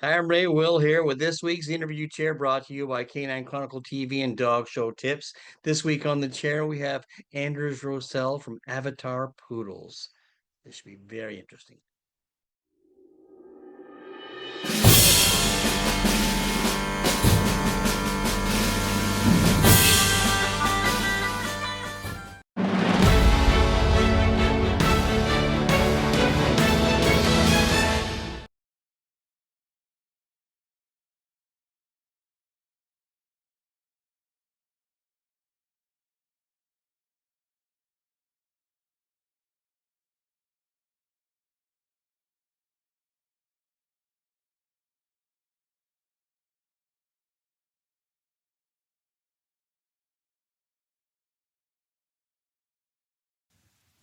Hi, I'm Ray Will here with this week's interview chair brought to you by Canine Chronicle TV and Dog Show Tips. This week on the chair, we have Anders Rosell from Avatar Poodles. This should be very interesting.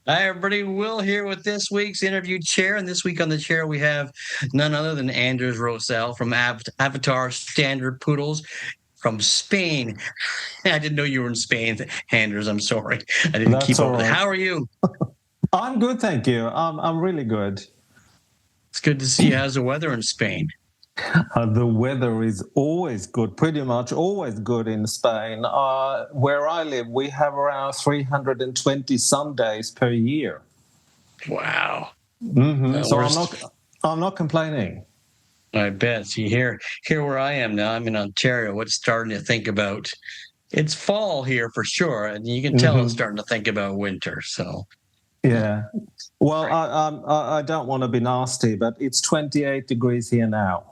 Hi, everybody. Will here with this week's interview chair. And this week on the chair, we have none other than Anders Rosell from Avatar Standard Poodles from Spain. I didn't know you were in Spain, Anders. I'm sorry. I didn't That's keep up all with it. right. How are you? I'm good, thank you. I'm really good. It's good to see you. How's the weather in Spain? The weather is always good, pretty much always good in Spain. Where I live, we have around 320 sun days per year. Wow. So I'm not complaining. I bet. See, here where I am now, I'm in Ontario. What's starting to think about? It's fall here for sure, and you can tell it's starting to think about winter. So, yeah. Well, I don't want to be nasty, but it's 28 degrees here now.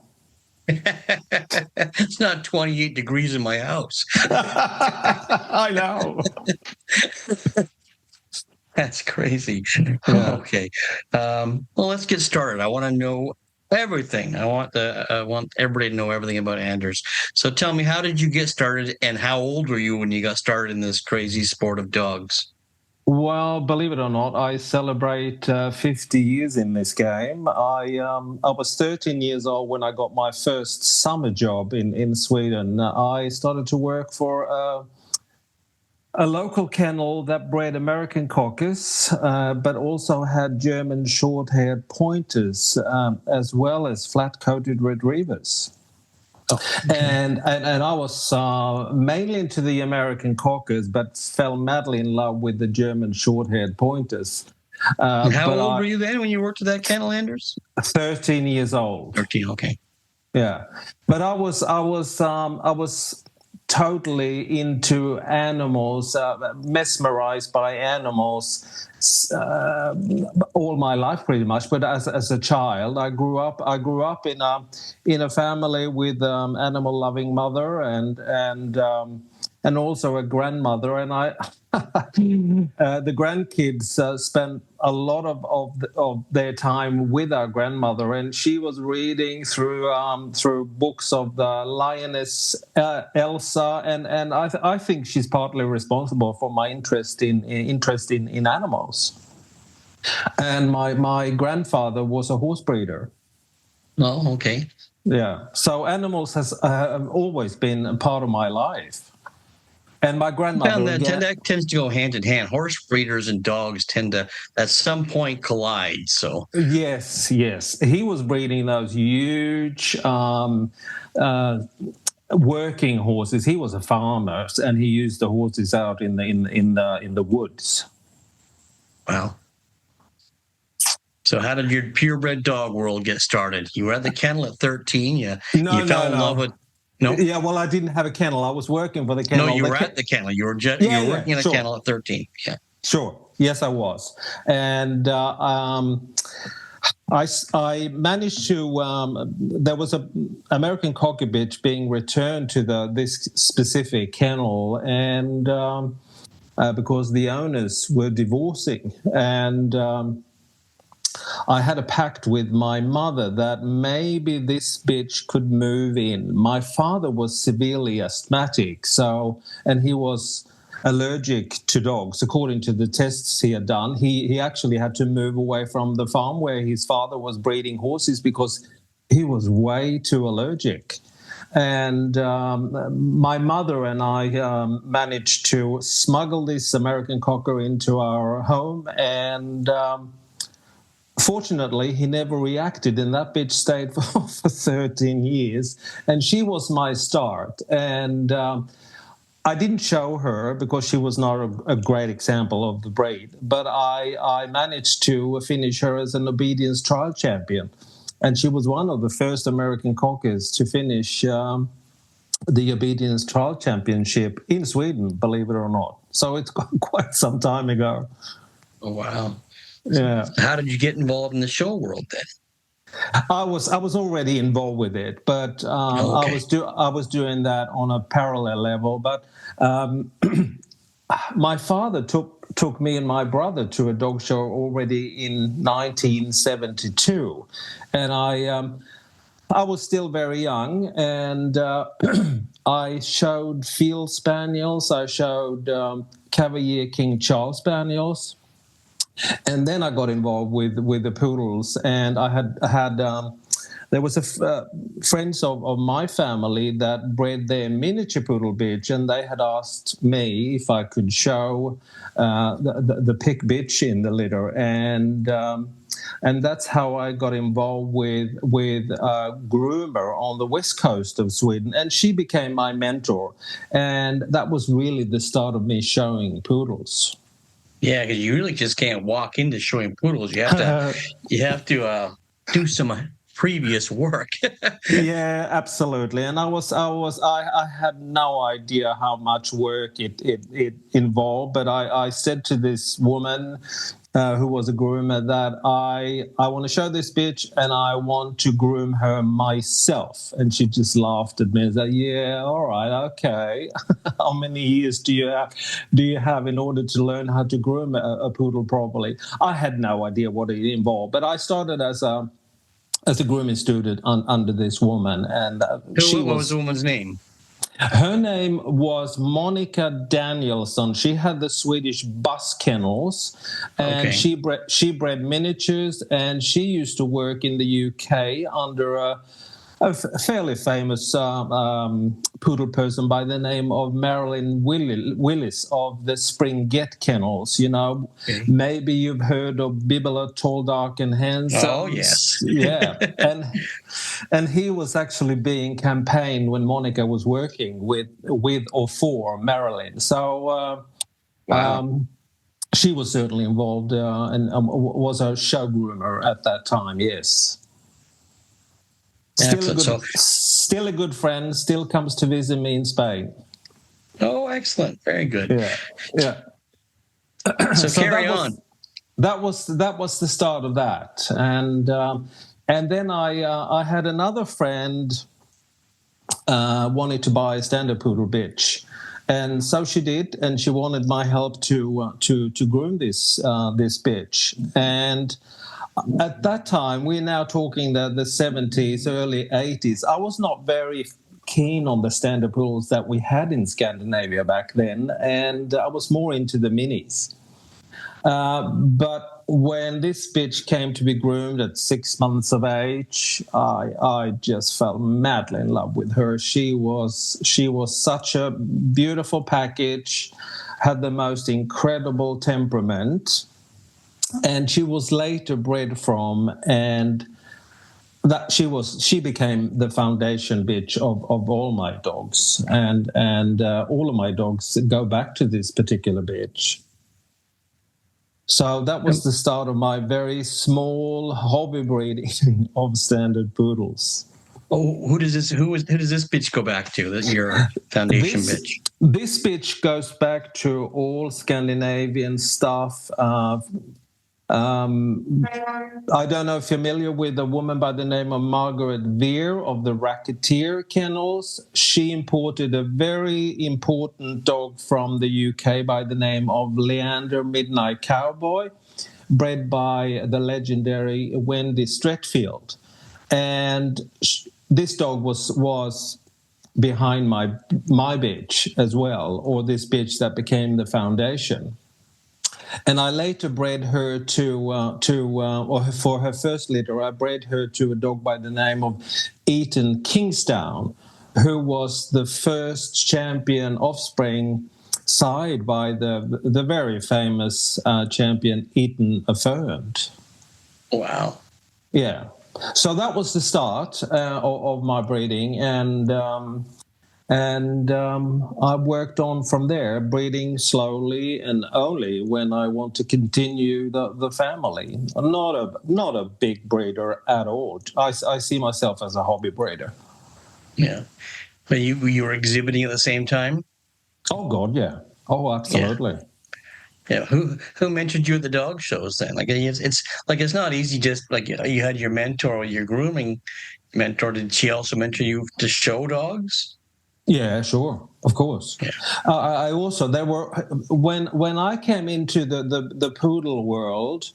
It's not 28 degrees in my house. I know. That's crazy. Yeah. Okay. Well, let's get started. I want to know everything. I want everybody to know everything about Anders. So tell me, how did you get started, and how old were you when you got started in this crazy sport of dogs? Well, believe it or not, I celebrate 50 years in this game. I was 13 years old when I got my first summer job in Sweden. I started to work for a local kennel that bred American Cockers, but also had German short-haired pointers, as well as flat-coated retrievers. Oh, okay. And I was mainly into the American Cockers, but fell madly in love with the German short-haired pointers. And how old were you then when you worked at that kennel, Anders? 13 years old. 13, okay. Yeah, but I was totally into animals, mesmerized by animals all my life, pretty much. But as a child, I grew up in a family with animal-loving mother and also a grandmother, and the grandkids spent a lot of their time with our grandmother, and she was reading through books of the lioness Elsa, and I think she's partly responsible for my interest in animals. And my grandfather was a horse breeder. Oh, okay. Yeah, so animals has always been a part of my life. And my grandmother that tends to go hand in hand. Horse breeders and dogs tend to, at some point, collide. So yes, he was breeding those huge working horses. He was a farmer, and he used the horses out in the woods. Wow. So how did your purebred dog world get started? You were at the kennel at 13. You fell in love with. No. Yeah, well, I didn't have a kennel. I was working for the kennel. No, you were at the kennel. You were working at a kennel at 13. Yeah. Sure. Yes, I was. And I managed to. There was an American Cocker bitch being returned to this specific kennel, and because the owners were divorcing, and I had a pact with my mother that maybe this bitch could move in. My father was severely asthmatic, and he was allergic to dogs. According to the tests he had done, he actually had to move away from the farm where his father was breeding horses because he was way too allergic. And my mother and I managed to smuggle this American Cocker into our home, and Fortunately, he never reacted, and that bitch stayed for 13 years. And she was my start. And I didn't show her because she was not a great example of the breed, but I managed to finish her as an obedience trial champion. And she was one of the first American cockers to finish the obedience trial championship in Sweden, believe it or not. So it's quite some time ago. Oh, wow. Yeah. How did you get involved in the show world then? I was already involved with it, but Okay. I was doing that on a parallel level. But my father took me and my brother to a dog show already in 1972, and I was still very young, and I showed Field Spaniels, I showed Cavalier King Charles Spaniels. And then I got involved with the poodles, and I had there was friends of my family that bred their miniature poodle bitch, and they had asked me if I could show the pick bitch in the litter, and that's how I got involved with groomer on the west coast of Sweden, and she became my mentor, and that was really the start of me showing poodles. Yeah, because you really just can't walk into showing poodles. You have to do some previous work. Yeah, absolutely. And I had no idea how much work it involved. But I said to this woman who was a groomer that I want to show this bitch and I want to groom her myself. And she just laughed at me and said, "Yeah, all right, okay. How many years do you have in order to learn how to groom a poodle properly?" I had no idea what it involved, but I started as a grooming student under this woman, and What was the woman's name? Her name was Monica Danielsson. She had the Swedish bus kennels, and Okay. she bred miniatures, and she used to work in the UK under a fairly famous poodle person by the name of Marilyn Willis of the Springett Kennels. You know, maybe you've heard of Bibula, Tall, Dark, and Handsome. Oh, yes. Yeah, and he was actually being campaigned when Monica was working with or for Marilyn. So Wow. she was certainly involved and was a show groomer at that time. Yes. Still a good friend. Still comes to visit me in Spain. Oh, excellent! Very good. Yeah. So carry on. That was the start of that, and then I had another friend wanted to buy a standard poodle bitch, and so she did, and she wanted my help to groom this bitch. And at that time, we're now talking the 70s, early 80s, I was not very keen on the standard poodles that we had in Scandinavia back then, and I was more into the minis. But when this bitch came to be groomed at 6 months of age, I just fell madly in love with her. She was such a beautiful package, had the most incredible temperament, and she was later bred from, and that she became the foundation bitch of all my dogs, and all of my dogs go back to this particular bitch. So that was the start of my very small hobby breeding of standard poodles. Oh, who does this bitch go back to? Your foundation bitch. This bitch goes back to all Scandinavian stuff. I don't know if you're familiar with a woman by the name of Margaret Veer of the Racketeer Kennels. She imported a very important dog from the UK by the name of Leander Midnight Cowboy, bred by the legendary Wendy Stretfield. And this dog was behind my bitch as well, or this bitch that became the foundation. And I later bred her or for her first litter, I bred her to a dog by the name of Eton Kingstown, who was the first champion offspring side by the very famous champion Eton Affirmed. Wow. Yeah. So that was the start of my breeding, and I worked on from there, breeding slowly and only when I want to continue the family. I'm not a big breeder at all. I see myself as a hobby breeder. Yeah. But you were exhibiting at the same time? Oh God, yeah. Oh, Yeah. absolutely. Yeah. Who mentored you at the dog shows then? Like it's like it's not easy just like you had your mentor or your grooming mentor. Did she also mentor you to show dogs? Yeah, sure, of course. Yeah. I also there were when I came into the poodle world.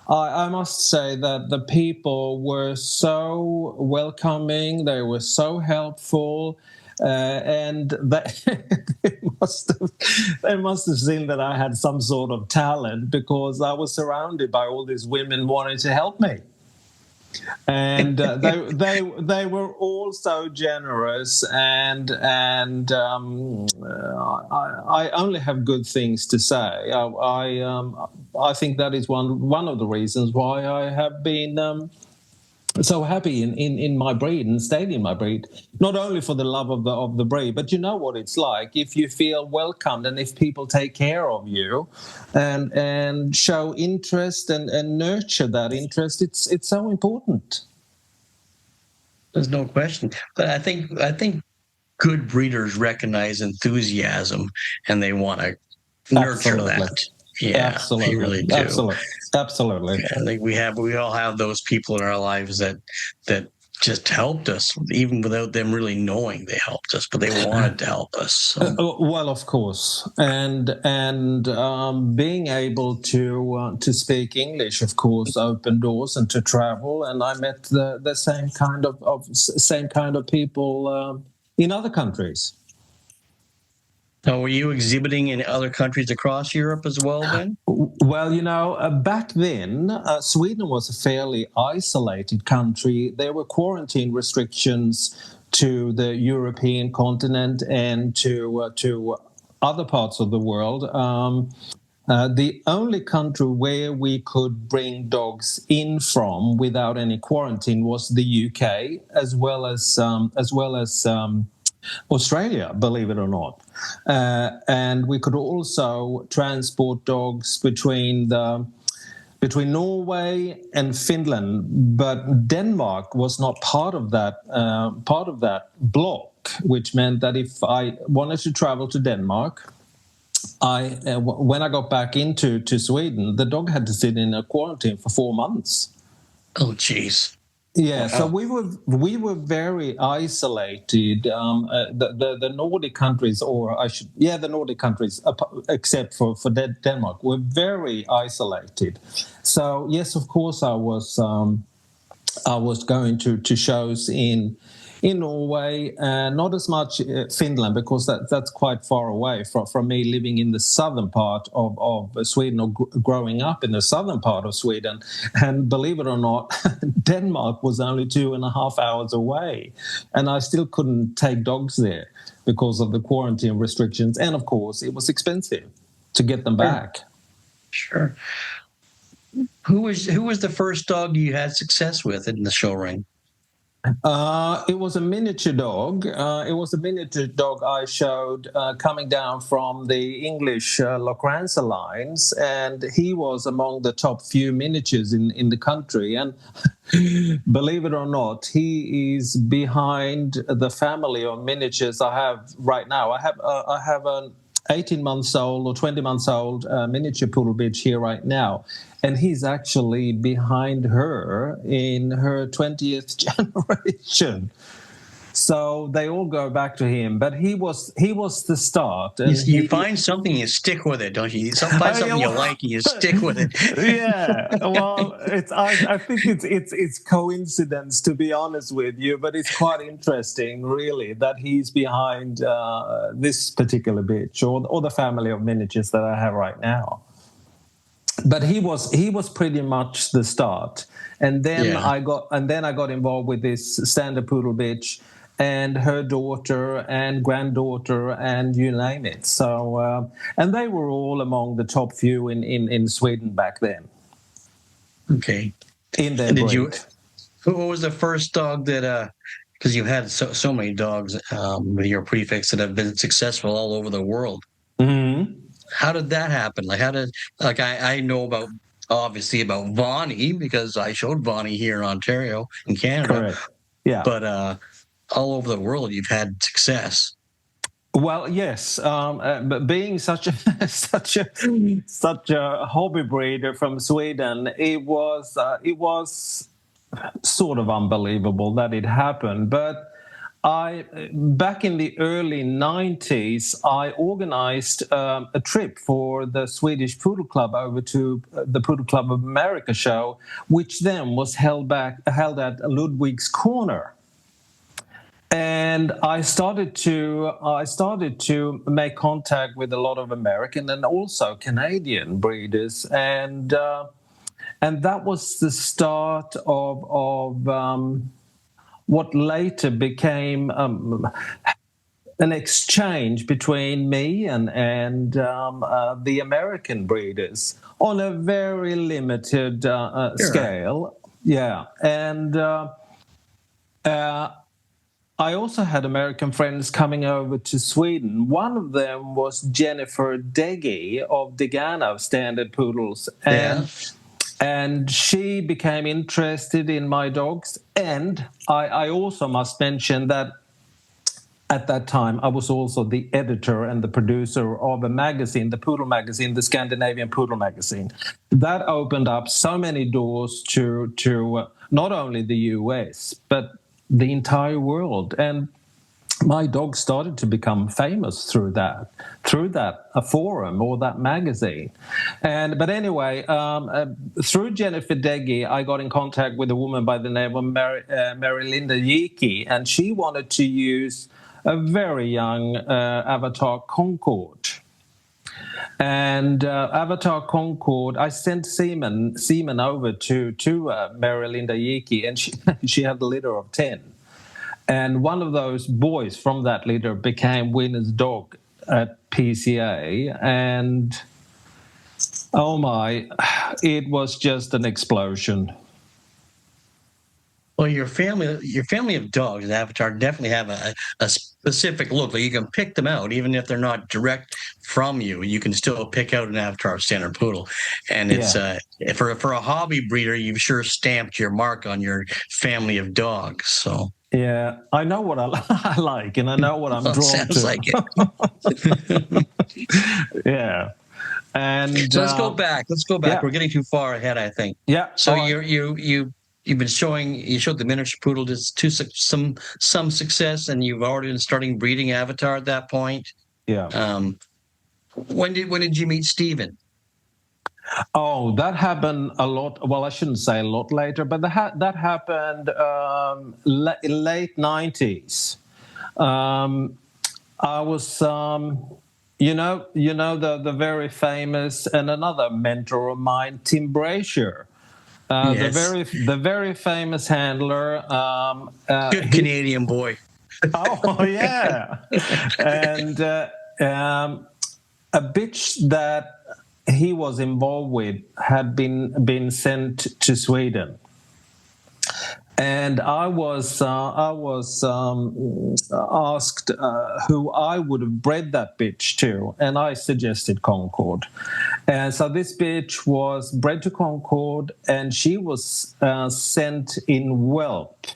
I must say that the people were so welcoming. They were so helpful, and they must have seen that I had some sort of talent because I was surrounded by all these women wanting to help me. And they were all so generous, and I only have good things to say. I think that is one of the reasons why I have been so happy in my breed and stayed in my breed, not only for the love of the breed, but you know what it's like if you feel welcomed and if people take care of you and show interest and nurture that interest. It's so important. There's no question. But I think good breeders recognize enthusiasm and they want to nurture Absolutely. that. Yeah, they Absolutely. really do. Absolutely. Absolutely. Yeah, I think we all have those people in our lives that just helped us, even without them really knowing they helped us, but they wanted to help us. So Well, of course, and being able to speak English, of course, opened doors and to travel. And I met the same kind of people in other countries. were you exhibiting in other countries across Europe as well then? Well, back then, Sweden was a fairly isolated country. There were quarantine restrictions to the European continent and to other parts of the world. The only country where we could bring dogs in from without any quarantine was the UK, as well as Australia, believe it or not. And we could also transport dogs between Norway and Finland, but Denmark was not part of that block, which meant that if I wanted to travel to Denmark, when I got back into Sweden, the dog had to sit in a quarantine for 4 months. Oh, geez. Yeah, so Wow. we were very isolated. The Nordic countries, the Nordic countries, except for Denmark, were very isolated. So yes, of course, I was going to shows in Norway, not as much Finland because that's quite far away from me living in the southern part of Sweden or growing up in the southern part of Sweden. And believe it or not, Denmark was only 2.5 hours away, and I still couldn't take dogs there because of the quarantine restrictions. And of course, it was expensive to get them back. Sure. Who was the first dog you had success with in the show ring? It was a miniature dog. I showed coming down from the English Locranza lines, and he was among the top few miniatures in the country. And believe it or not, he is behind the family of miniatures I have right now. I have an 18 months old or 20 months old miniature poodle bitch here right now. And he's actually behind her in her 20th generation. So they all go back to him. But he was the start. And You find something, you stick with it, don't you? You find something you like, and you stick with it. Yeah, well, I think it's coincidence, to be honest with you, but it's quite interesting, really, that he's behind this particular bitch or the family of miniatures that I have right now. But he was pretty much the start, and then Yeah. I got involved with this standard poodle bitch and her daughter and granddaughter and you name it. So and they were all among the top few in Sweden back then. Okay. in their And did you? breed. What was the first dog that? Because you've had so many dogs with your prefix that have been successful all over the world. Mm-hmm. How did that happen? Like, I know about obviously about Vonnie because I showed Vonnie here in Ontario in Canada, Correct. Yeah. but all over the world you've had success. Well, yes, but being such a such a hobby breeder from Sweden, it was sort of unbelievable that it happened. But I back in the early 90s, I organized a trip for the Swedish Poodle Club over to the Poodle Club of America show, which then was held at Ludwig's Corner. And I started to make contact with a lot of American and also Canadian breeders, and that was the start of what later became an exchange between me and the American breeders on a very limited scale. Yeah, and. I also had American friends coming over to Sweden. One of them was Jennifer Deggy of Degana Standard Poodles. And she became interested in my dogs. And I also must mention that at that time, I was also the editor and the producer of a magazine, the Poodle magazine, the Scandinavian Poodle magazine. That opened up so many doors to not only the US, but the entire world. And my dog started to become famous through that a forum or that magazine. But anyway, through Jennifer Deggy, I got in contact with a woman by the name of Mary Linda Yiki, and she wanted to use a very young Avatar Concord. And Avatar Concord, I sent Seaman over to Mary Linda Yiki, and she had a litter of 10. And one of those boys from that litter became winner's dog at PCA. And oh my, it was just an explosion. Well, your family of dogs at Avatar definitely have a specific look. Like you can pick them out, even if they're not direct from you. You can still pick out an Avatar Standard Poodle, and it's for a hobby breeder, you've sure stamped your mark on your family of dogs. So yeah, I know what I like, and I know what I'm drawn to. Sounds like it. Yeah, and so let's go back. Yeah. We're getting too far ahead, I think. Yeah. So you've been you showed the miniature poodle to some success, and you've already been starting breeding Avatar at that point. Yeah. When did you meet Stephen? Oh, that happened a lot. Well, I shouldn't say a lot later, but that happened late 90s. I was, the very famous and another mentor of mine, Tim Brasher. Yes. The very famous handler. Good Canadian boy. Oh yeah, and a bitch that he was involved with had been sent to Sweden, and I was asked who I would have bred that bitch to, and I suggested Concord. And so this bitch was bred to Concord, and she was sent in whelp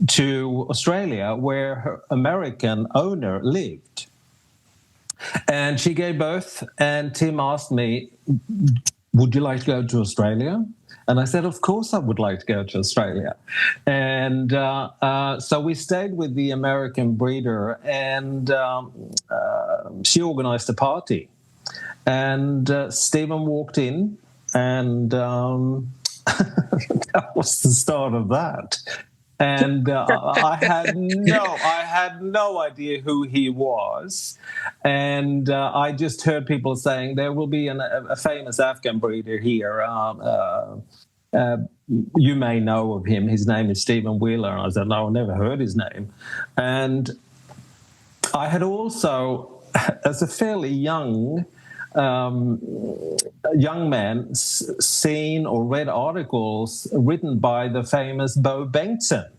to Australia, where her American owner lived. And she gave birth, and Tim asked me, would you like to go to Australia? And I said, of course I would like to go to Australia. And so we stayed with the American breeder, and she organized a party. And Stephen walked in, and that was the start of that. And I had no idea who he was, and I just heard people saying there will be a famous Afghan breeder here. You may know of him. His name is Stephen Wheeler. And I said, no, I never heard his name. And I had also, as a fairly young young man seen or read articles written by the famous Bo Bengtsson.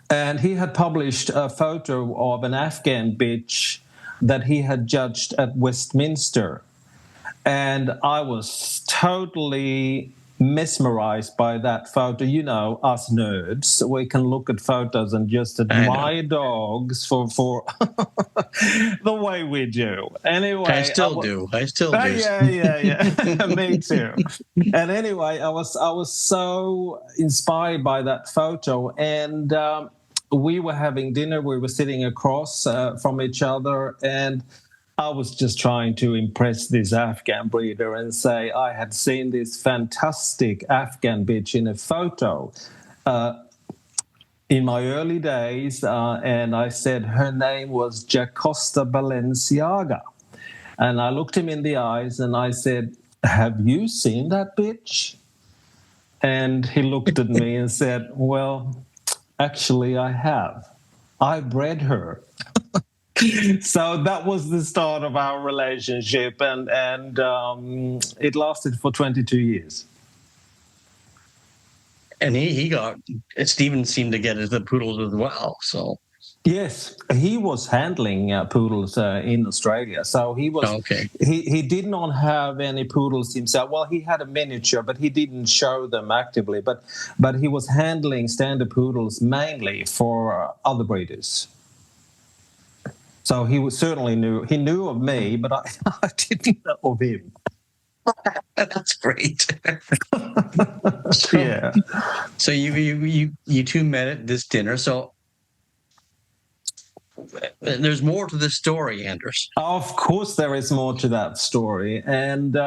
And he had published a photo of an Afghan bitch that he had judged at Westminster. And I was totally mesmerized by that photo. You know, us nerds, we can look at photos and just admire dogs for the way we do. Anyway, I still do. Yeah. Me too. And anyway, I was so inspired by that photo, and we were having dinner. We were sitting across from each other, and I was just trying to impress this Afghan breeder and say I had seen this fantastic Afghan bitch in a photo in my early days, and I said her name was Jacosta Balenciaga. And I looked him in the eyes and I said, "Have you seen that bitch?" And he looked at me and said, "Well, actually I have. I bred her." So that was the start of our relationship, and it lasted for 22 years. And Stephen seemed to get the poodles as well. So yes, he was handling poodles in Australia. So he was he did not have any poodles himself. Well, he had a miniature, but he didn't show them actively. But he was handling standard poodles mainly for other breeders. So he knew of me, but I didn't know of him. That's great. So you two met at this dinner. So there's more to this story, Anders. Of course, there is more to that story, and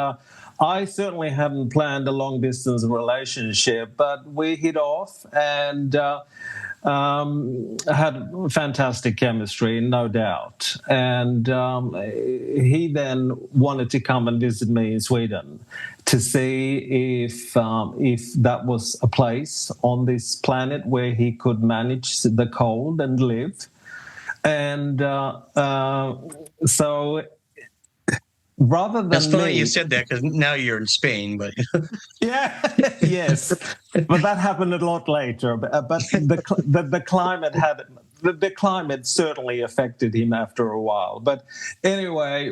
I certainly hadn't planned a long-distance relationship, but we hit off and had fantastic chemistry, no doubt. And he then wanted to come and visit me in Sweden to see if that was a place on this planet where he could manage the cold and live. And so rather than That's funny you said that, because now you're in Spain, but yes, but that happened a lot later. But the climate certainly affected him after a while. But anyway,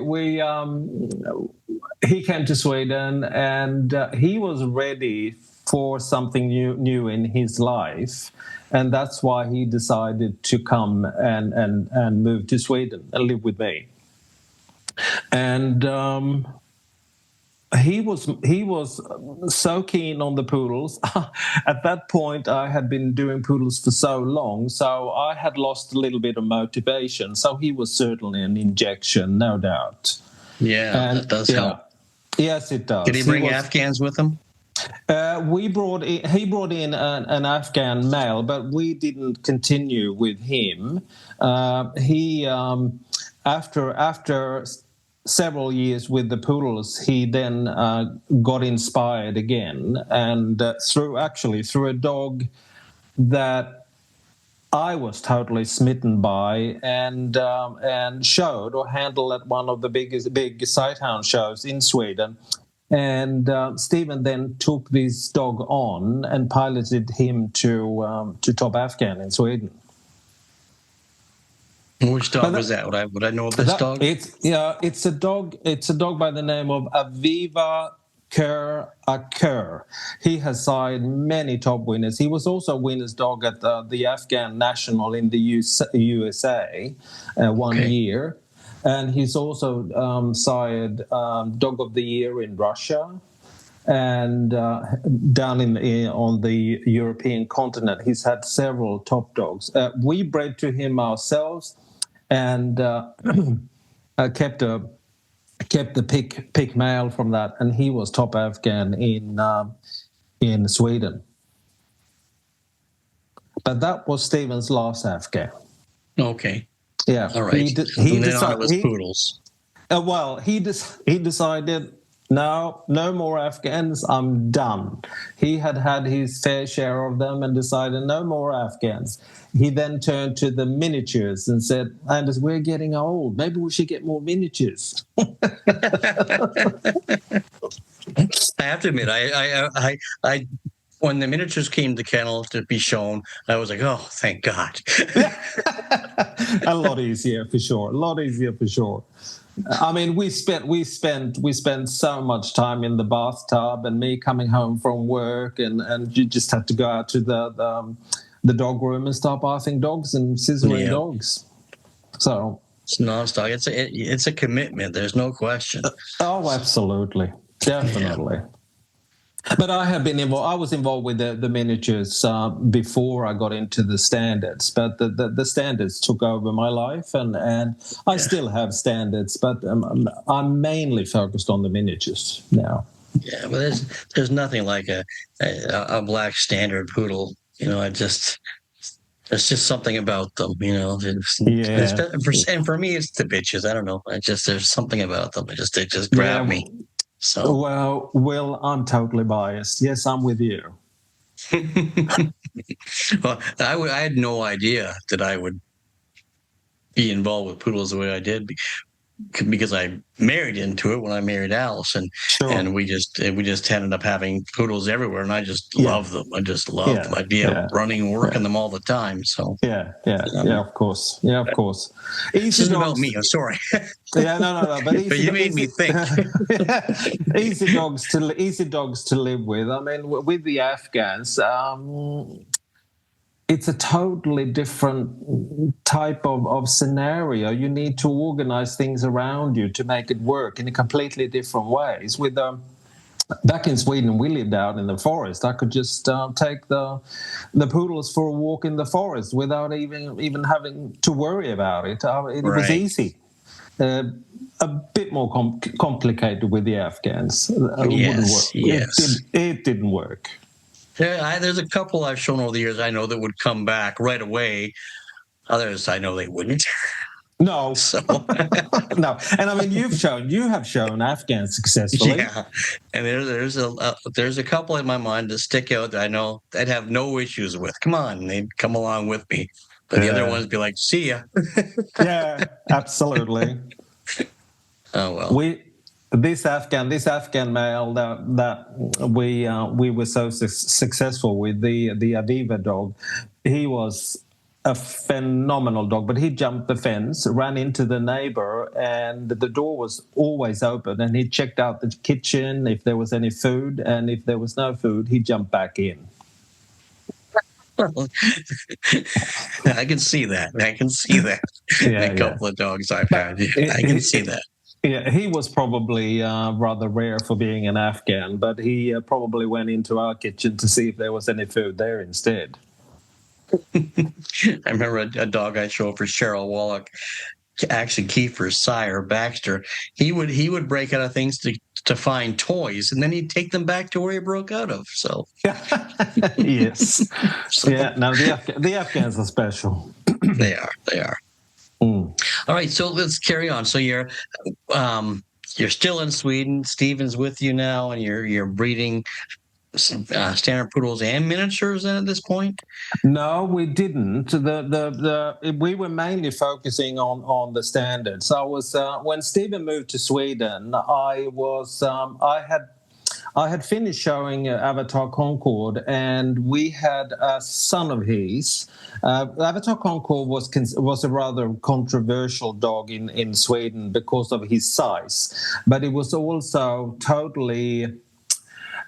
he came to Sweden, and he was ready for something new in his life, and that's why he decided to come and move to Sweden and live with me. And he was so keen on the poodles. At that point, I had been doing poodles for so long, so I had lost a little bit of motivation. So he was certainly an injection, no doubt. Yeah, that does help. Yes, it does. Did he bring Afghans with him? He brought in an Afghan male, but we didn't continue with him. He after several years with the poodles, he then got inspired again, and through a dog that I was totally smitten by, and showed or handled at one of the big sighthound shows in Sweden. And Stephen then took this dog on and piloted him to Top Afghan in Sweden. Which dog was that? Would I know of this dog? It's a dog. It's a dog by the name of Aviva Kerr. He has signed many top winners. He was also winner's dog at the Afghan National in the USA 1 year. And he's also sired Dog of the Year in Russia, and down on the European continent, he's had several top dogs. We bred to him ourselves, and kept the pick male from that, and he was top Afghan in Sweden. But that was Stephen's last Afghan. Okay. Yeah. All right. He decided it was poodles. Well, he decided no more Afghans. I'm done. He had his fair share of them and decided no more Afghans. He then turned to the miniatures and said, Anders, we're getting old. Maybe we should get more miniatures. I have to admit, I when the miniatures came to kennel to be shown, I was like, oh, thank God. A lot easier for sure. A lot easier for sure. I mean, we spent so much time in the bathtub, and me coming home from work, and you just had to go out to the dog room and start bathing dogs and scissoring dogs. So it's nonstop. It's a commitment. There's no question. Oh, absolutely, definitely. Yeah. But I have been involved. I was involved with the miniatures before I got into the standards. But the standards took over my life, and I still have standards. But I'm mainly focused on the miniatures now. Yeah, well, there's nothing like a black standard poodle. There's just something about them. And for me, it's the bitches. I don't know. There's something about them. They just grab me. So well, Will, I'm totally biased. Yes, I'm with you. Well, I had no idea that I would be involved with poodles the way I did, because I married into it when I married Alice, and we just ended up having poodles everywhere, and I just love them. I just love them. I'd be out running, working them all the time. So of course. This is about me. I'm sorry. No. But you made me think. Easy dogs to live with. I mean, with the Afghans. It's a totally different type of scenario. You need to organize things around you to make it work in a completely different ways. With back in Sweden, we lived out in the forest. I could just take the poodles for a walk in the forest without even having to worry about it. It was easy. A bit more complicated with the Afghans. It didn't work. Yeah, there's a couple I've shown over the years I know that would come back right away. Others I know they wouldn't. No. So no. And I mean, you have shown Afghans successfully. Yeah. And there's a couple in my mind that stick out that I know I'd have no issues with. Come on, they'd come along with me. But the other ones be like, see ya. Yeah, absolutely. Oh well. This Afghan male that we were so successful with, the Aviva dog, he was a phenomenal dog. But he jumped the fence, ran into the neighbor, and the door was always open. And he checked out the kitchen if there was any food, and if there was no food, he jumped back in. I can see that. A couple of dogs I've had. I can see that. Yeah, he was probably rather rare for being an Afghan, but he probably went into our kitchen to see if there was any food there instead. I remember a dog I showed for Cheryl Wallach, actually Kiefer's sire, Baxter. He would break out of things to find toys, and then he'd take them back to where he broke out of. So yes, no, the Afghans are special. They are. Mm. All right, so let's carry on. So you're still in Sweden. Stephen's with you now, and you're breeding standard poodles and miniatures. Then at this point, no, we didn't. We were mainly focusing on the standards. I was when Stephen moved to Sweden. I had finished showing Avatar Concord, and we had a son of his. Avatar Concord was a rather controversial dog in Sweden because of his size, but it was also totally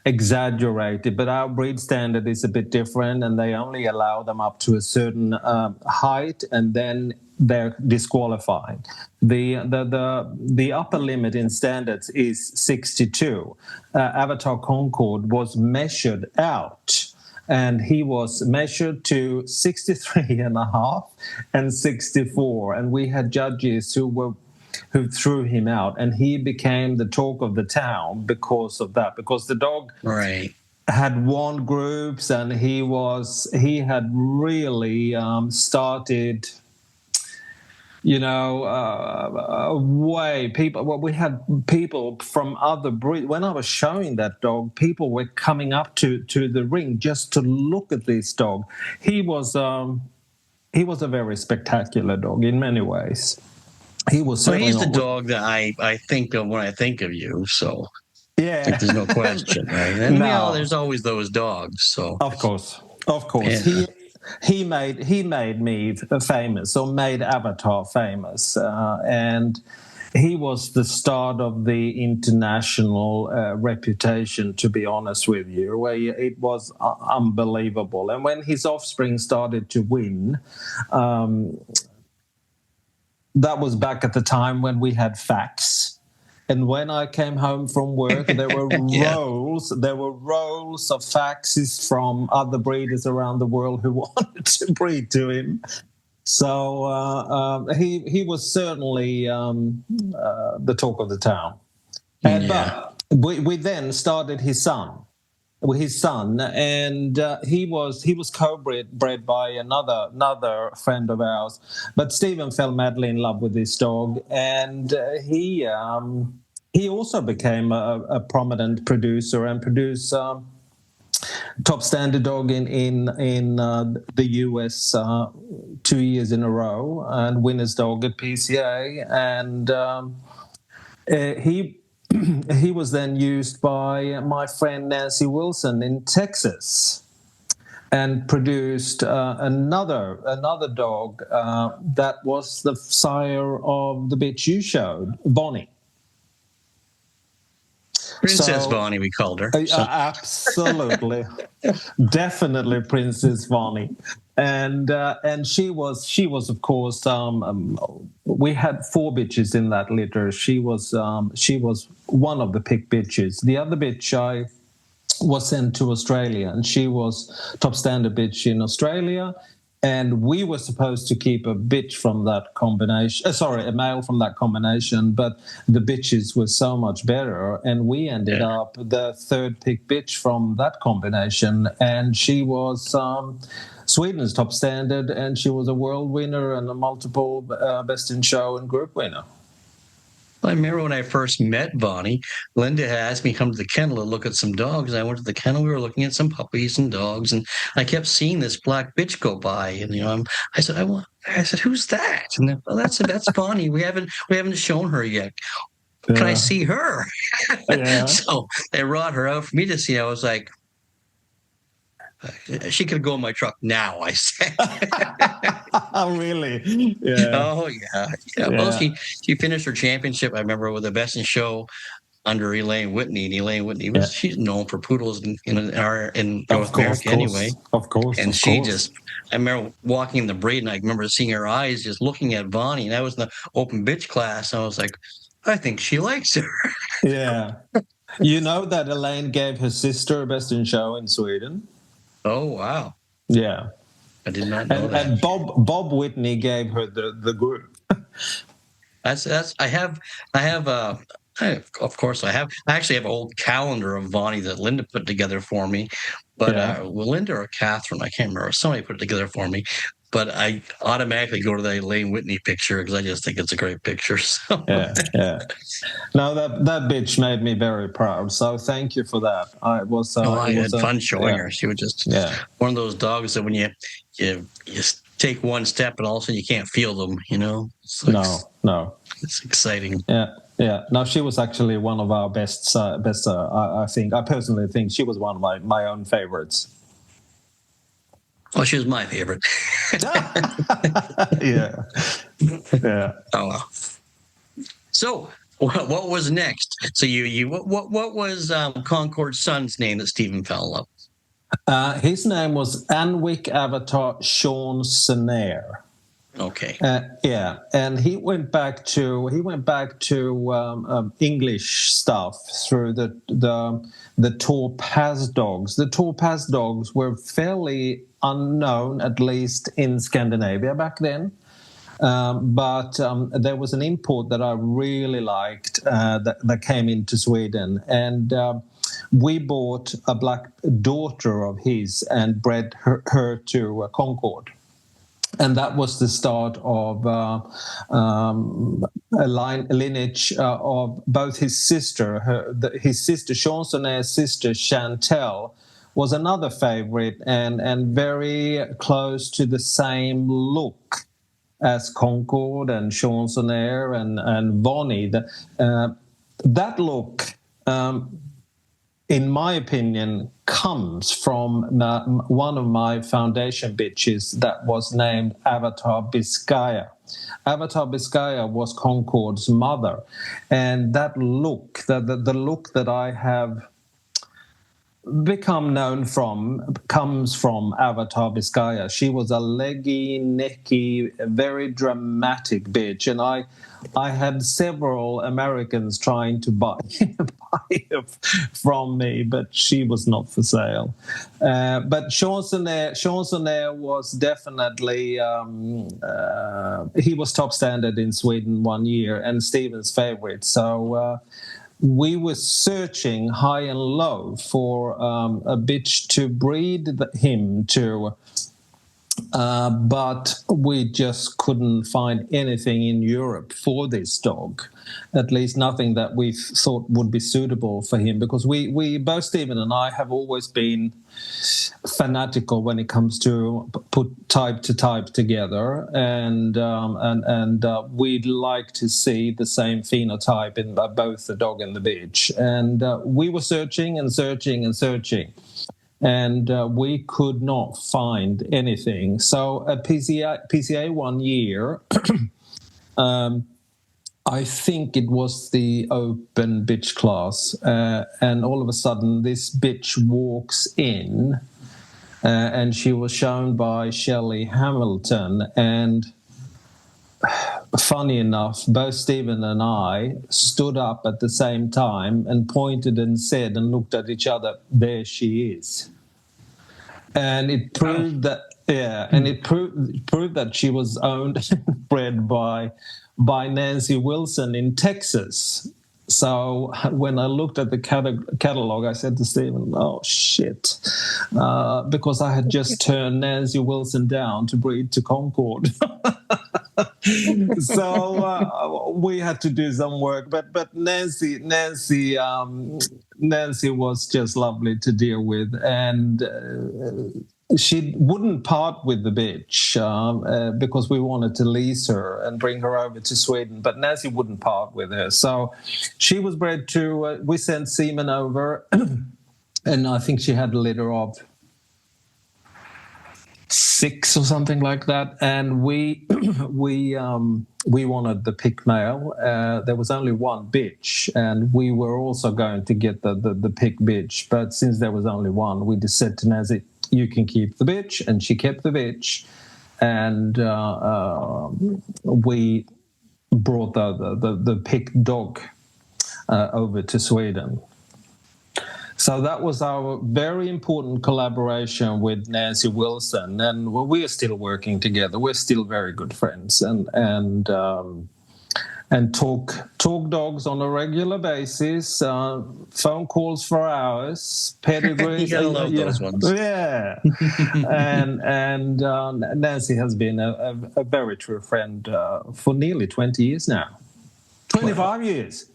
exaggerated. But our breed standard is a bit different, and they only allow them up to a certain height, and then they're disqualified. The upper limit in standards is 62. Avatar Concord was measured out, and he was measured to 63 and a half and 64, and we had judges who threw him out, and he became the talk of the town because of that, because the dog had won groups, and he had really started way people. Well, we had people from other breeds. When I was showing that dog, people were coming up to the ring just to look at this dog. He was a very spectacular dog in many ways. He was Well, certainly he's the not. dog that I think of when I think of you. So Yeah, like, there's no question, right? And there's no, always those dogs. So of course. yeah, He made me famous, or made Avatar famous, and he was the start of the international reputation. To be honest with you, where it was unbelievable. And when his offspring started to win, that was back at the time when we had fax. And when I came home from work, there were yeah. rolls of faxes from other breeders around the world who wanted to breed to him. So he was certainly the talk of the town. But we then started his son, and he was co-bred by another friend of ours. But Stephen fell madly in love with this dog, and he also became a prominent producer and produced top standard dog in the US 2 years in a row, and winner's dog at PCA, and he was then used by my friend Nancy Wilson in Texas, and produced another dog that was the sire of the bitch you showed, Bonnie. Princess Bonnie, we called her. Absolutely, definitely Princess Bonnie, and she was of course. We had 4 bitches in that litter. She was one of the pick bitches. The other bitch was sent to Australia, and she was top standard bitch in Australia. And we were supposed to keep a bitch from that combination. A male from that combination, but the bitches were so much better, and we ended up the 3rd pick bitch from that combination. And she was Sweden's top standard, and she was a world winner and a multiple best in show and group winner. I remember when I first met Bonnie, Linda had asked me to come to the kennel to look at some dogs. I went to the kennel. We were looking at some puppies and dogs, and I kept seeing this black bitch go by. And I said, "Who's that?" And then, well, that's Bonnie. We haven't shown her yet. Can I see her? So they brought her out for me to see. I was like, she could go in my truck now, I said. Oh, really? Yeah. Oh, yeah. Well, she finished her championship, I remember, with the best in show under Elaine Whitney. And Elaine Whitney she's known for poodles in North America anyway. Of course. And I remember walking in the breed, and I remember seeing her eyes just looking at Bonnie. And I was in the open bitch class, and I was like, I think she likes her. Yeah. You know that Elaine gave her sister a best in show in Sweden? Oh, wow. Yeah. I did not know that. And Bob Whitney gave her the group. Of course I actually have an old calendar of Bonnie that Linda put together for me. But Linda or Catherine, I can't remember. Somebody put it together for me. But I automatically go to the Elaine Whitney picture because I just think it's a great picture. So. Yeah. No, that bitch made me very proud. So thank you for that. I had fun showing her. She was just one of those dogs that when you take one step and all of a sudden you can't feel them. No. It's exciting. Yeah. No, she was actually one of our best. I personally think she was one of my own favorites. Well, she was my favorite. Yeah. Oh well. So, what was next? So what was Concord's son's name that Stephen fell in love with? His name was Anwick Avatar Sean Senair. Okay. And he went back to English stuff through the Topaz dogs. The Topaz dogs were fairly unknown, at least in Scandinavia back then. But there was an import that I really liked that came into Sweden, and we bought a black daughter of his and bred her to Concord. And that was the start of a lineage of both his sister, his sister, Chansonner's sister, Chantel, was another favorite and very close to the same look as Concorde and Chansonner and Bonnie. That look, in my opinion, comes from one of my foundation bitches that was named Avatar Biscaya. Avatar Biscaya was Concorde's mother. And that look, the look that I have become known from, comes from Avatar Biscaya. She was a leggy, necky, very dramatic bitch. And I had several Americans trying to buy it from me, but she was not for sale. But Chansonner was definitely, he was top standard in Sweden one year and Steven's favorite. So we were searching high and low for a bitch to breed him to, but we just couldn't find anything in Europe for this dog, at least nothing that we thought would be suitable for him, because we both Stephen and I have always been fanatical when it comes to put type to type together, and we'd like to see the same phenotype in both the dog and the bitch, and we were searching and searching and searching. And we could not find anything. So at PCA one year, I think it was the open bitch class, and all of a sudden this bitch walks in, and she was shown by Shelley Hamilton. And funny enough, both Stephen and I stood up at the same time and pointed and said and looked at each other, there she is. And it proved that, and it proved that she was owned and bred by Nancy Wilson in Texas. So when I looked at the catalog, I said to Stephen, oh, shit, because I had just turned Nancy Wilson down to breed to Concorde. So we had to do some work, but Nancy was just lovely to deal with, and she wouldn't part with the bitch because we wanted to lease her and bring her over to Sweden, but Nancy wouldn't part with her. So she was bred to, we sent semen over, and I think she had a litter of 6 or something like that, and we wanted the pick male. There was only one bitch, and we were also going to get the pick bitch, but since there was only one, we just said to Nancy, you can keep the bitch, and she kept the bitch, and we brought the pick dog over to Sweden. So that was our very important collaboration with Nancy Wilson, and we are still working together. We're still very good friends, and talk dogs on a regular basis. Phone calls for hours, pedigrees. You gotta love those ones. Yeah, and Nancy has been a very true friend for nearly 20 years now, 25 years.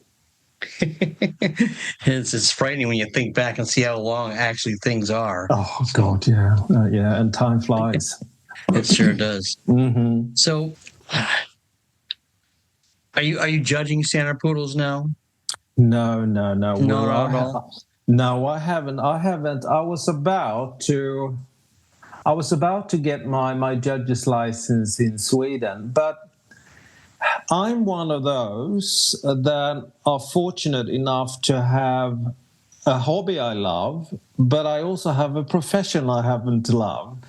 It's frightening when you think back and see how long actually things are. Oh God, yeah, and time flies. It sure does. Mm-hmm. So, are you judging standard poodles now? No. Not at all. No, I haven't. I was about to get my judge's license in Sweden, but I'm one of those that are fortunate enough to have a hobby I love, but I also have a profession I happen to love,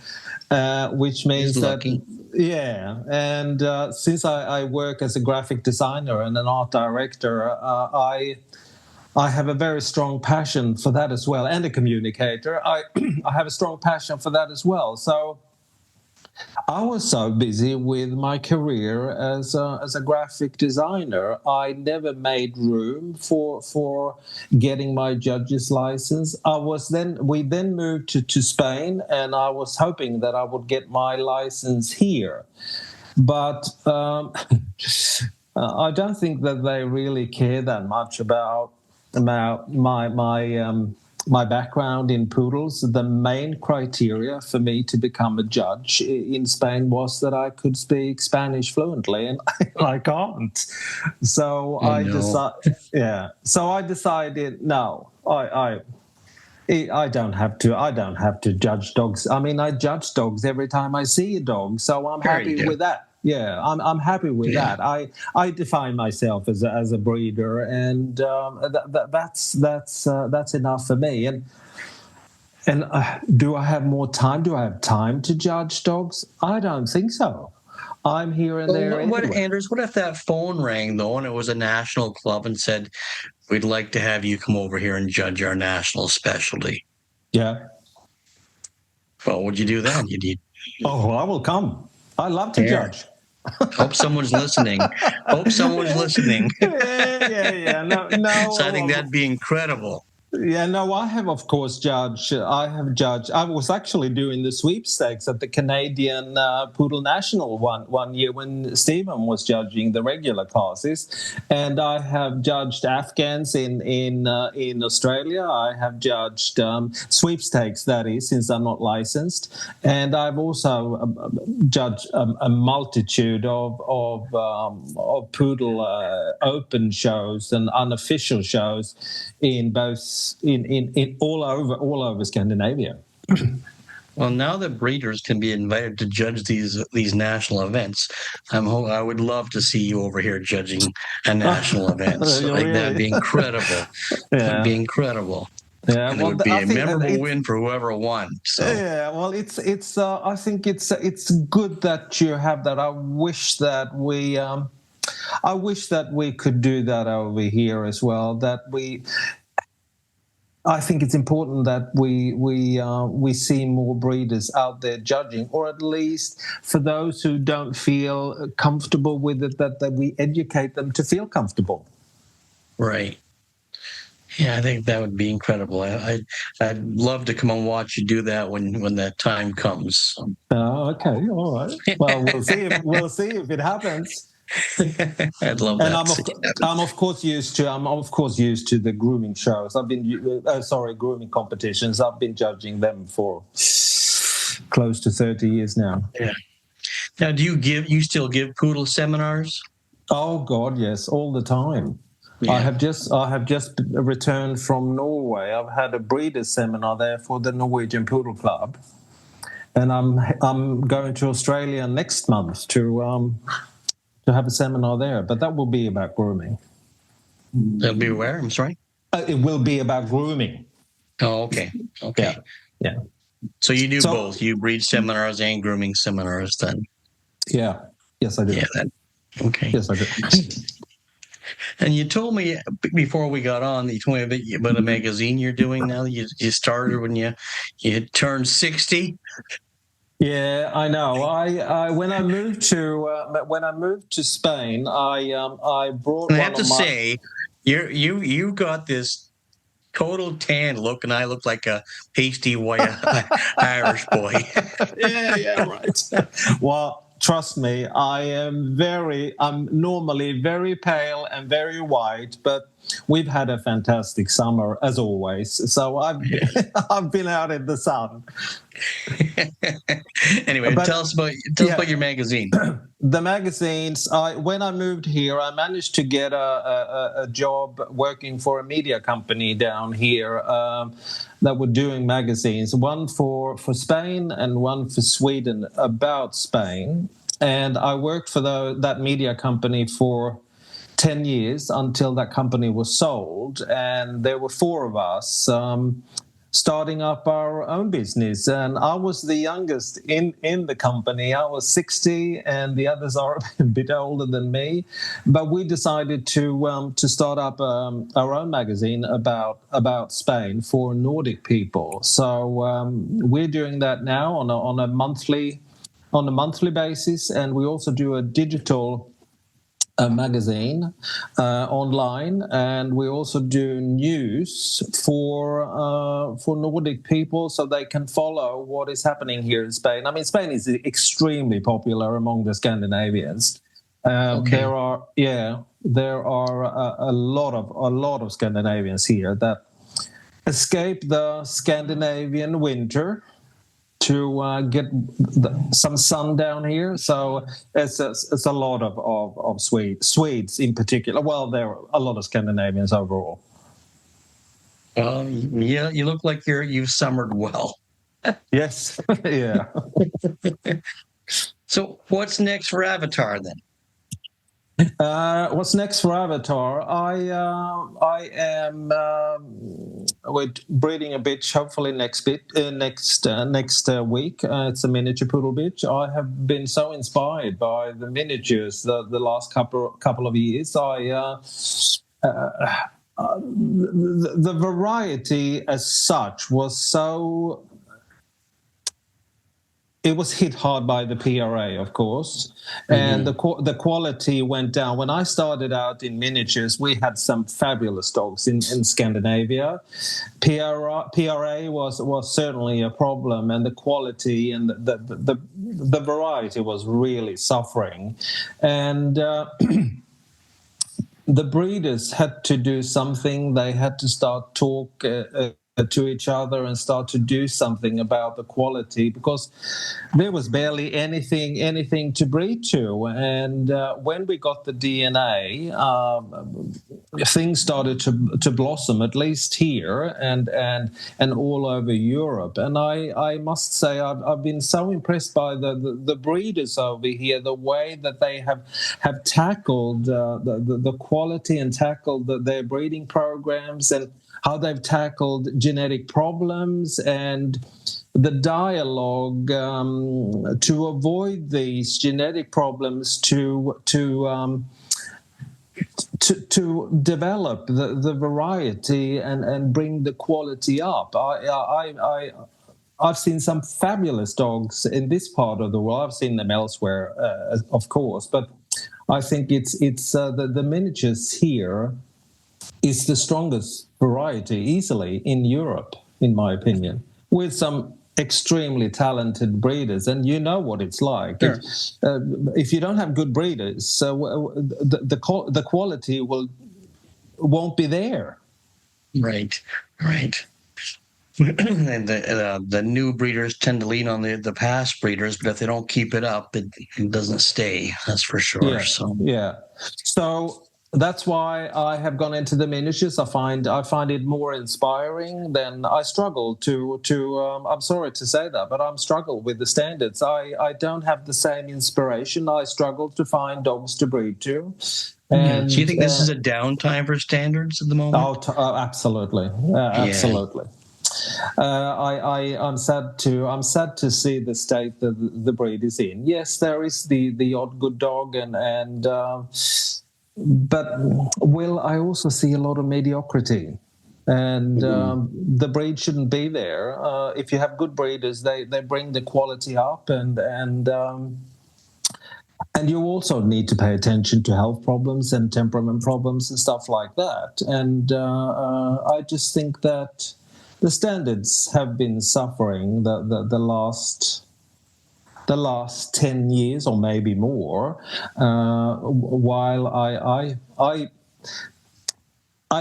which means that, yeah. And since I work as a graphic designer and an art director, I have a very strong passion for that as well, and a communicator. I have a strong passion for that as well. So I was so busy with my career as a graphic designer. I never made room for getting my judge's license. We then moved to Spain, and I was hoping that I would get my license here. But I don't think that they really care that much about my background in poodles. The main criteria for me to become a judge in Spain was that I could speak Spanish fluently, and I can't. So So I decided no. I don't have to. I don't have to judge dogs. I mean, I judge dogs every time I see a dog, so I'm happy with that. Yeah, I'm happy with that. I define myself as a breeder, and that's enough for me. And do I have more time? Do I have time to judge dogs? I don't think so. I'm here and there. Anders, what if that phone rang though, and it was a national club and said, "We'd like to have you come over here and judge our national specialty"? Yeah. Well, would you do that? Oh, I will come. I love to judge. Hope someone's listening. Yeah. No. So I think that'd be incredible. Yeah, no, I have, of course, judged. I was actually doing the sweepstakes at the Canadian Poodle National one year when Stephen was judging the regular classes, and I have judged Afghans in Australia. I have judged sweepstakes, that is, since I'm not licensed, and I've also judged a multitude of poodle open shows and unofficial shows in both. In all over Scandinavia. Well, now that breeders can be invited to judge these national events, I would love to see you over here judging a national event. So, that'd be incredible. Yeah. That'd be incredible. Yeah, and it would be a memorable win for whoever won. So. Yeah, well, it's. I think it's good that you have that. I wish that we could do that over here as well. I think it's important that we see more breeders out there judging, or at least for those who don't feel comfortable with it, that we educate them to feel comfortable. Right. Yeah, I think that would be incredible. I'd love to come and watch you do that when that time comes. Oh, okay, all right. Well, we'll see if it happens. I'd love that. And I'm of course used to the grooming shows. I've been grooming competitions. I've been judging them for close to 30 years now. Yeah. Now, do you still give poodle seminars? Oh God, yes, all the time. Yeah. I have just returned from Norway. I've had a breeders seminar there for the Norwegian Poodle Club, and I'm going to Australia next month to have a seminar there, but that will be about grooming. That'll be where? I'm sorry? It will be about grooming. Oh, okay. Okay. Yeah. So you do both. You breed seminars and grooming seminars then? Yeah. Yes, I do. Yeah. Okay. Yes, I do. And you told me before we got on, you told me about a magazine you're doing now. You started when you turned 60. Yeah, I know. I when I moved to Spain, I brought. I have to say, you got this total tan look, and I look like a pasty white Irish boy. Yeah, right. Well, trust me, I'm normally very pale and very white, but we've had a fantastic summer as always. So I've been out in the sun. Anyway, tell us about your magazine. The magazines. When I moved here, I managed to get a job working for a media company down here that were doing magazines. One for Spain and one for Sweden about Spain. And I worked for that media company for 10 years until that company was sold. And there were 4 of us starting up our own business. And I was the youngest in the company. I was 60 and the others are a bit older than me. But we decided to start up our own magazine about Spain for Nordic people. So we're doing that now on a monthly on a monthly basis, and we also do a digital magazine online, and we also do news for Nordic people, so they can follow what is happening here in Spain. I mean, Spain is extremely popular among the Scandinavians. Okay. There are a lot of Scandinavians here that escape the Scandinavian winter to get some sun down here. So it's a lot of Swedes in particular. Well, there are a lot of Scandinavians overall. Yeah, you look like you've summered well. Yes, yeah. So what's next for Avatar then? What's next for Avatar? I am with breeding a bitch. Hopefully next week. It's a miniature poodle bitch. I have been so inspired by the miniatures the last couple of years. The variety as such was so. It was hit hard by the PRA, of course, and the quality went down. When I started out in miniatures, we had some fabulous dogs in Scandinavia. PRA was certainly a problem, and the quality and the variety was really suffering. And the breeders had to do something. They had to start talk to each other and start to do something about the quality, because there was barely anything to breed to. And when we got the DNA, things started to blossom, at least here and all over Europe. And I must say I've been so impressed by the breeders over here, the way that they have tackled the quality and tackled their breeding programs, and how they've tackled genetic problems and the dialogue to avoid these genetic problems, to develop the variety and bring the quality up. I've seen some fabulous dogs in this part of the world. I've seen them elsewhere, of course, but I think it's the miniatures here is the strongest variety easily in Europe, in my opinion, with some extremely talented breeders. And you know what it's like. Sure. If you don't have good breeders, the quality won't be there. Right. And the new breeders tend to lean on the past breeders, but if they don't keep it up, it doesn't stay. That's for sure. So that's why I have gone into the miniatures. I find it more inspiring than I struggle to. I'm sorry to say that, but I'm struggle with the standards. I don't have the same inspiration. I struggle to find dogs to breed to. And do you think this is a downtime for standards at the moment? Absolutely, absolutely. I'm sad to see the state that the breed is in. Yes, there is the odd good dog, but I also see a lot of mediocrity, and the breed shouldn't be there. If you have good breeders, they bring the quality up, and you also need to pay attention to health problems and temperament problems and stuff like that. And I just think that the standards have been suffering the last 10 years or maybe more, while I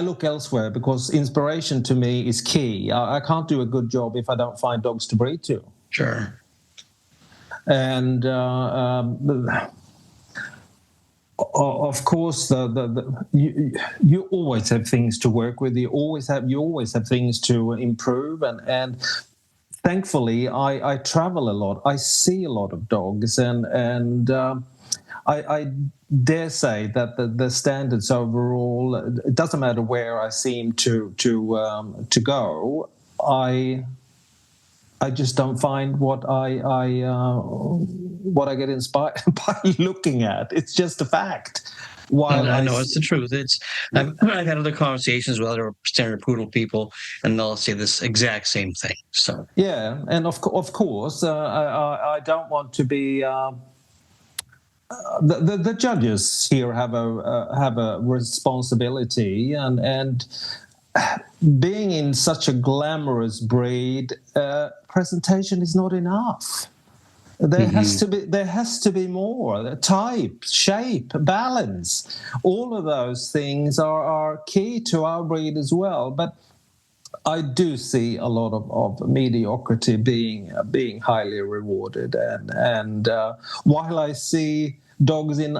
look elsewhere, because inspiration to me is key. I can't do a good job if I don't find dogs to breed to. Sure. And of course, you always have things to work with. You always have things to improve, and thankfully, I travel a lot. I see a lot of dogs, and I dare say that the standards overall, it doesn't matter where I seem to go, I just don't find what I get inspired by looking at. It's just a fact. while I know it's the truth. I've had other conversations with other standard poodle people, and they'll say this exact same thing. So yeah, and of course, I don't want to be. The judges here have a responsibility, and being in such a glamorous breed, presentation is not enough. There has to be more. The type, shape, balance, all of those things are key to our breed as well. But I do see a lot of mediocrity being highly rewarded, and while I see dogs in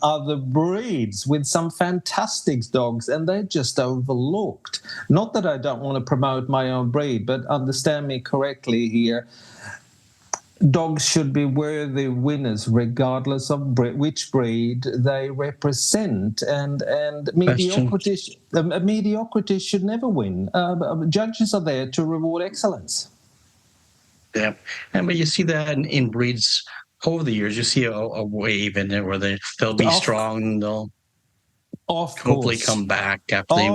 other breeds with some fantastic dogs, and they're just overlooked. Not that I don't want to promote my own breed, but understand me correctly here. Dogs should be worthy winners regardless of which breed they represent, and mediocrity should never win. Judges are there to reward excellence. Yeah, but you see that in breeds over the years. You see a wave in there where they'll be strong and they'll hopefully come back after they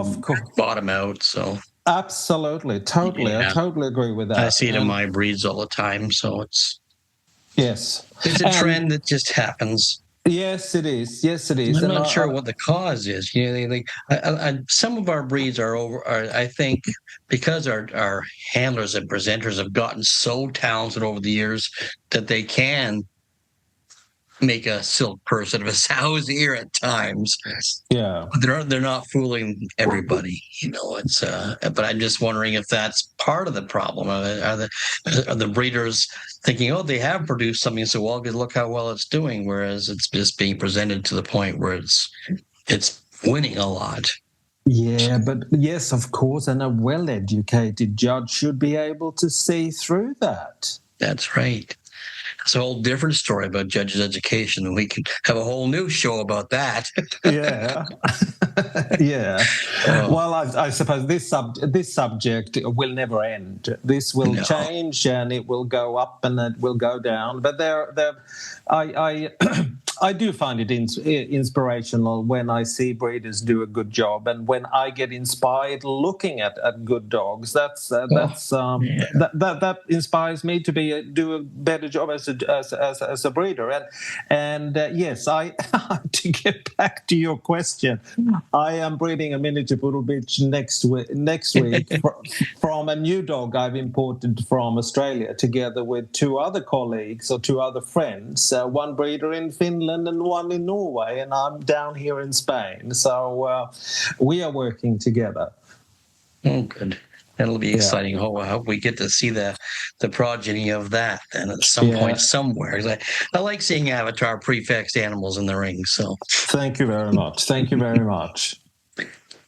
bottom out. So absolutely, totally, yeah. I totally agree with that. I see it in my breeds all the time. So it's a trend that just happens. Yes, it is. Yes, it is. I'm not sure what the cause is. Some of our breeds are I think because our handlers and presenters have gotten so talented over the years that they can make a silk purse out of a sow's ear at times. Yeah, they're not fooling everybody. It's but I'm just wondering if that's part of the problem. Are the breeders thinking, oh, they have produced something so well, because look how well it's doing, whereas it's just being presented to the point where it's winning a lot. Yeah, but yes, of course, and a well-educated judge should be able to see through that. That's right. It's a whole different story about judges' education, and we could have a whole new show about that. Yeah, yeah. Well, I suppose this subject will never end. This will change, and it will go up, and it will go down. But I do find it inspirational when I see breeders do a good job, and when I get inspired looking at good dogs. That inspires me to do a better job as a breeder. And yes, to get back to your question, I am breeding a miniature poodle bitch next week from a new dog I've imported from Australia, together with two other colleagues or two other friends. One breeder in Finland and one in Norway, and I'm down here in Spain. So we are working together. Oh, good. That'll be exciting. Oh, I hope we get to see the progeny of that then at some point somewhere. I like seeing Avatar prefixed animals in the ring. So thank you very much. Thank you very much.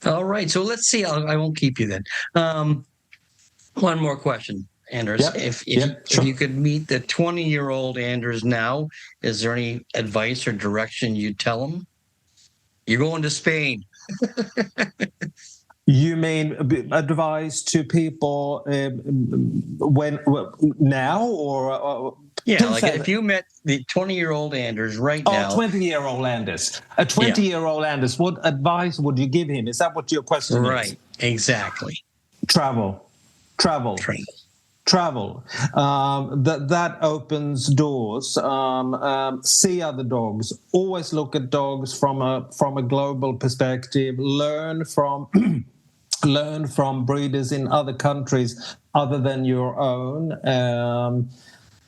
All right. So let's see. I won't keep you then. One more question. Anders, if you could meet the 20-year-old Anders now, is there any advice or direction you'd tell him? You're going to Spain. You mean advice to people now or? If you met the 20-year-old Anders right now. 20-year-old Anders. A 20-year-old Anders, what advice would you give him? Is that what your question is? Right, exactly. Travel. That opens doors. See other dogs. Always look at dogs from a global perspective. Learn from breeders in other countries other than your own.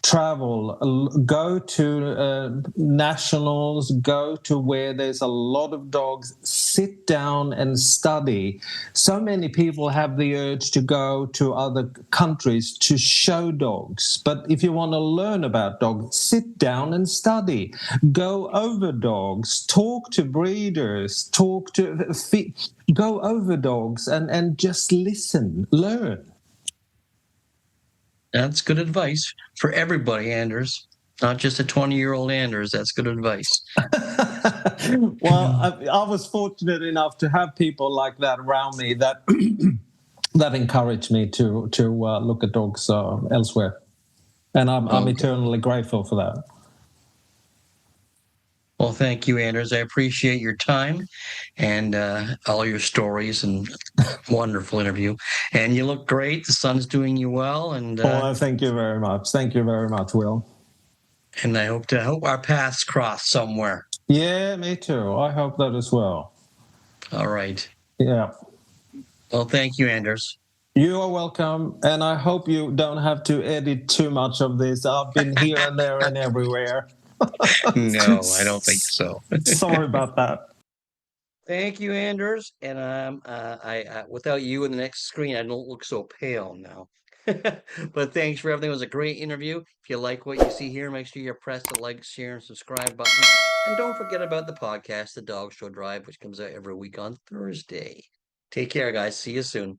Travel, go to nationals, go to where there's a lot of dogs, sit down and study. So many people have the urge to go to other countries to show dogs. But if you want to learn about dogs, sit down and study. Go over dogs, talk to breeders, go over dogs and just listen, learn. That's good advice for everybody, Anders. Not just a 20-year-old Anders. That's good advice. Well, I was fortunate enough to have people like that around me that that encouraged me to look at dogs elsewhere, and I'm eternally grateful for that. Well, thank you, Anders. I appreciate your time and all your stories and wonderful interview. And you look great. The sun's doing you well, Oh, thank you very much. Thank you very much, Will. I hope our paths cross somewhere. Yeah, me too. I hope that as well. All right. Yeah. Well, thank you, Anders. You are welcome, and I hope you don't have to edit too much of this. I've been here and there and everywhere. No, I don't think so. Sorry about that. Thank you, Anders. And I without you in the next screen, I don't look so pale now. But thanks for everything. It was a great interview. If you like what you see here, make sure you press the like, share, and subscribe button. And don't forget about the podcast, The Dog Show Drive, which comes out every week on Thursday. Take care, guys. See you soon.